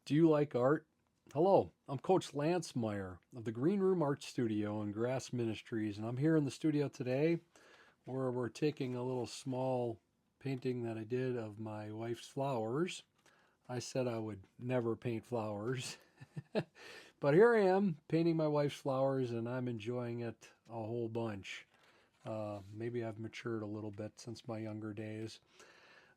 Do you like art? Hello, I'm Coach Lance Meyer of the Green Room Art Studio and GRAS Ministries, and I'm here in the studio today where we're taking a little small painting that I did of my wife's flowers. I said I would never paint flowers, but here I am painting my wife's flowers and I'm enjoying it a whole bunch. Maybe I've matured a little bit since my younger days.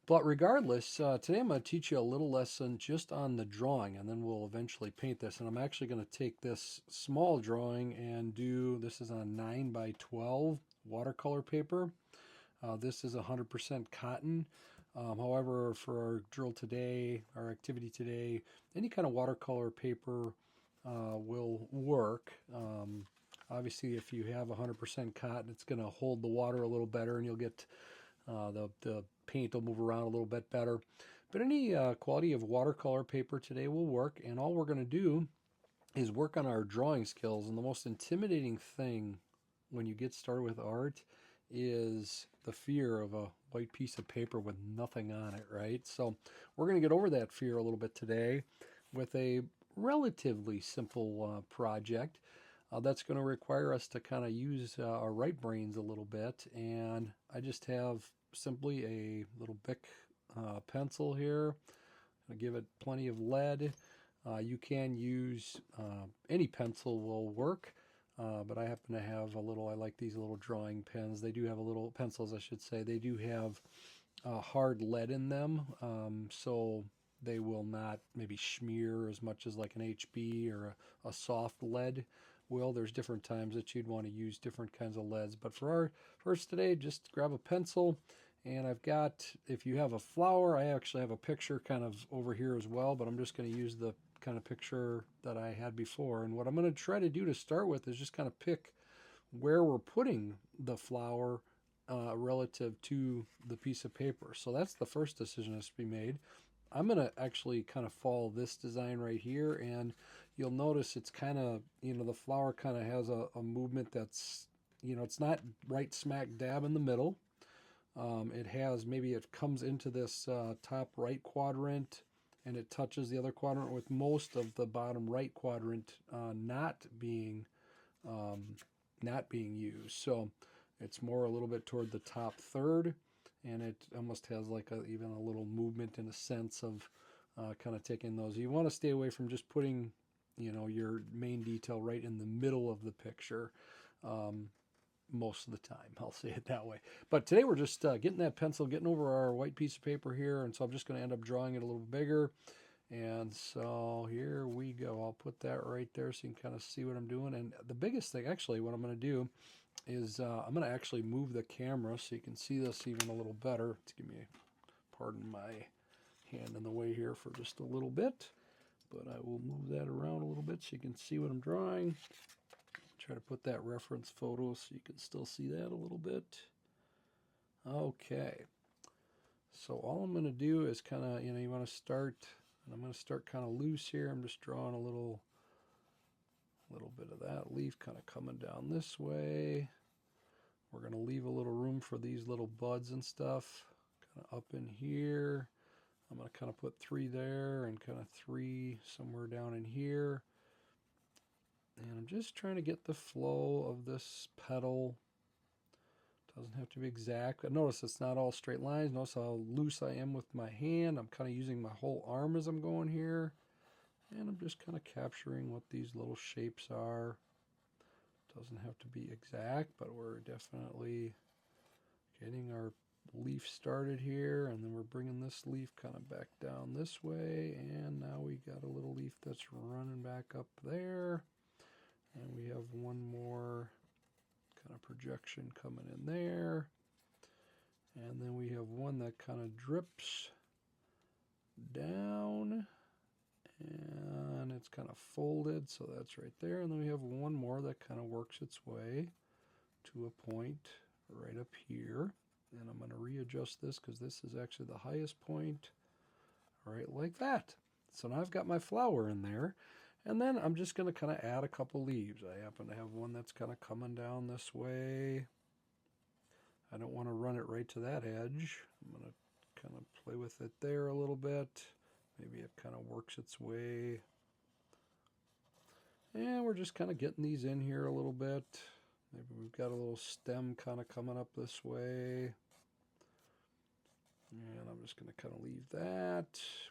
But regardless, today I'm going to teach you a little lesson just on the drawing, and then we'll eventually paint this. And I'm actually going to take this small drawing and this is on 9 by 12 watercolor paper. This is 100% cotton. However, for our drill today, our activity today, any kind of watercolor paper will work. Obviously, if you have 100% cotton, it's going to hold the water a little better and you'll get the paint will move around a little bit better. But any quality of watercolor paper today will work, and all we're going to do is work on our drawing skills. And the most intimidating thing when you get started with art is the fear of a white piece of paper with nothing on it, right? So we're going to get over that fear a little bit today with a relatively simple project that's going to require us to kind of use our right brains a little bit. And I just have simply a little Bic pencil here. I'll give it plenty of lead. You can use any pencil will work, but I happen to have I like these little drawing pens. They do have a little, pencils I should say, they do have hard lead in them, so they will not maybe smear as much as like an HB or a soft lead will. There's different times that you'd want to use different kinds of leads, but for our first today, just grab a pencil. And I've got, if you have a flower, I actually have a picture kind of over here as well, but I'm just going to use the kind of picture that I had before. And what I'm going to try to do to start with is just kind of pick where we're putting the flower relative to the piece of paper. So that's the first decision that's to be made. I'm going to actually kind of follow this design right here, and you'll notice it's kind of, the flower kind of has a movement that's, it's not right smack dab in the middle. It comes into this top right quadrant and it touches the other quadrant, with most of the bottom right quadrant not being used. So it's more a little bit toward the top third, and it almost has like even a little movement in a sense of kind of taking those. You want to stay away from just putting, your main detail right in the middle of the picture. Most of the time, I'll say it that way. But today we're just getting that pencil, getting over our white piece of paper here, and so I'm just going to end up drawing it a little bigger. And so here we go. I'll put that right there so you can kind of see what I'm doing. And the biggest thing, actually, what I'm going to do is I'm going to actually move the camera so you can see this even a little better. Pardon my hand in the way here for just a little bit, but I will move that around a little bit so you can see what I'm drawing. Try to put that reference photo so you can still see that a little bit. Okay. So all I'm going to do is kind of, you want to start, and I'm going to start kind of loose here. I'm just drawing a little bit of that leaf kind of coming down this way. We're going to leave a little room for these little buds and stuff kind of up in here. I'm going to kind of put 3 there and kind of 3 somewhere down in here. And I'm just trying to get the flow of this petal. Doesn't have to be exact. Notice it's not all straight lines. Notice how loose I am with my hand. I'm kind of using my whole arm as I'm going here. And I'm just kind of capturing what these little shapes are. Doesn't have to be exact, but we're definitely getting our leaf started here. And then we're bringing this leaf kind of back down this way. And now we got a little leaf that's running back up there. And we have one more kind of projection coming in there. And then we have one that kind of drips down. And it's kind of folded, so that's right there. And then we have one more that kind of works its way to a point right up here. And I'm going to readjust this because this is actually the highest point, right like that. So now I've got my flower in there. And then I'm just going to kind of add a couple leaves. I happen to have one that's kind of coming down this way. I don't want to run it right to that edge. I'm going to kind of play with it there a little bit. Maybe it kind of works its way. And we're just kind of getting these in here a little bit. Maybe we've got a little stem kind of coming up this way. And I'm just going to kind of leave that.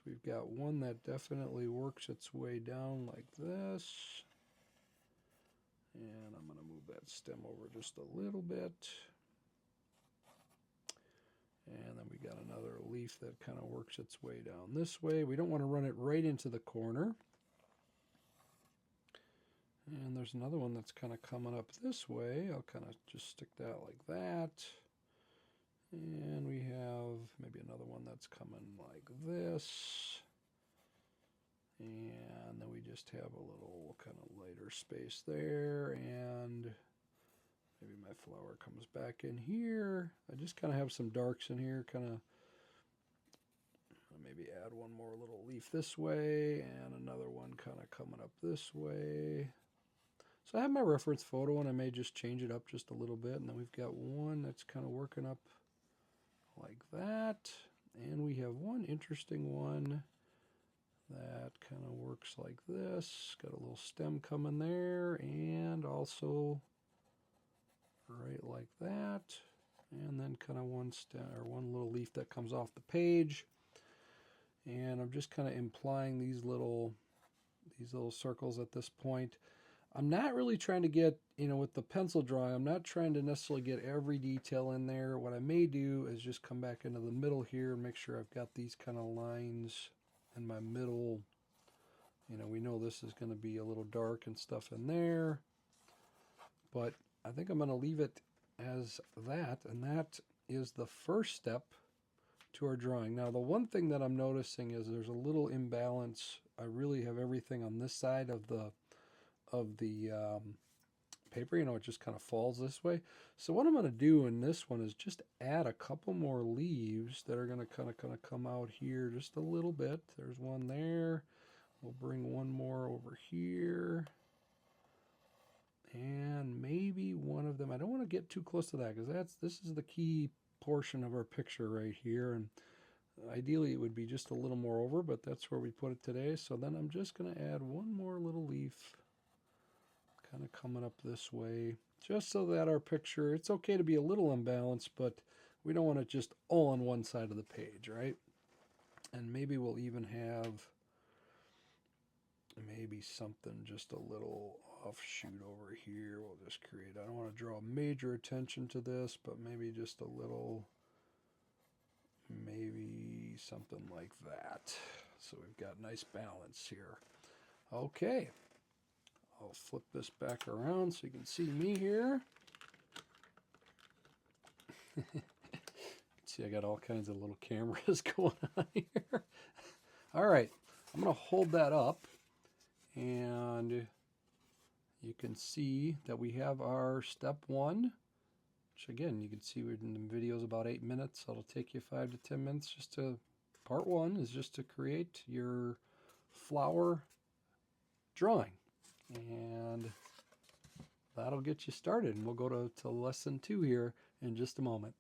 We've got one that definitely works its way down like this. And I'm going to move that stem over just a little bit. And then we got another leaf that kind of works its way down this way. We don't want to run it right into the corner. And there's another one that's kind of coming up this way. I'll kind of just stick that like that. And we have maybe another one that's coming like this. And then we just have a little kind of lighter space there. And maybe my flower comes back in here. I just kind of have some darks in here, kind of maybe add one more little leaf this way and another one kind of coming up this way. So I have my reference photo and I may just change it up just a little bit. And then we've got one that's kind of working up like that. And we have one interesting one that kind of works like this. Got a little stem coming there and also right like that. And then kind of one stem or one little leaf that comes off the page. And I'm just kind of implying these little circles at this point. I'm not really trying to get, with the pencil drawing, I'm not trying to necessarily get every detail in there. What I may do is just come back into the middle here and make sure I've got these kind of lines in my middle. We know this is going to be a little dark and stuff in there. But I think I'm going to leave it as that, and that is the first step to our drawing. Now, the one thing that I'm noticing is there's a little imbalance. I really have everything on this side of the paper, it just kind of falls this way. So what I'm going to do in this one is just add a couple more leaves that are going to kind of come out here just a little bit. There's one there. We'll bring one more over here. And maybe one of them, I don't want to get too close to that because this is the key portion of our picture right here. And ideally it would be just a little more over, but that's where we put it today. So then I'm just going to add one more little leaf kind of coming up this way, just so that our picture, it's okay to be a little imbalanced, but we don't want it just all on one side of the page, right? And maybe we'll even have maybe something just a little offshoot over here. We'll just create, I don't want to draw major attention to this, but maybe just a little, maybe something like that. So we've got nice balance here. Okay. I'll flip this back around so you can see me here. See, I got all kinds of little cameras going on here. All right, I'm going to hold that up, and you can see that we have our step one, which again, you can see we're in the video's about 8 minutes. So it'll take you 5 to 10 minutes just to, part one is just to create your flower drawing. And that'll get you started, and we'll go to lesson 2 here in just a moment.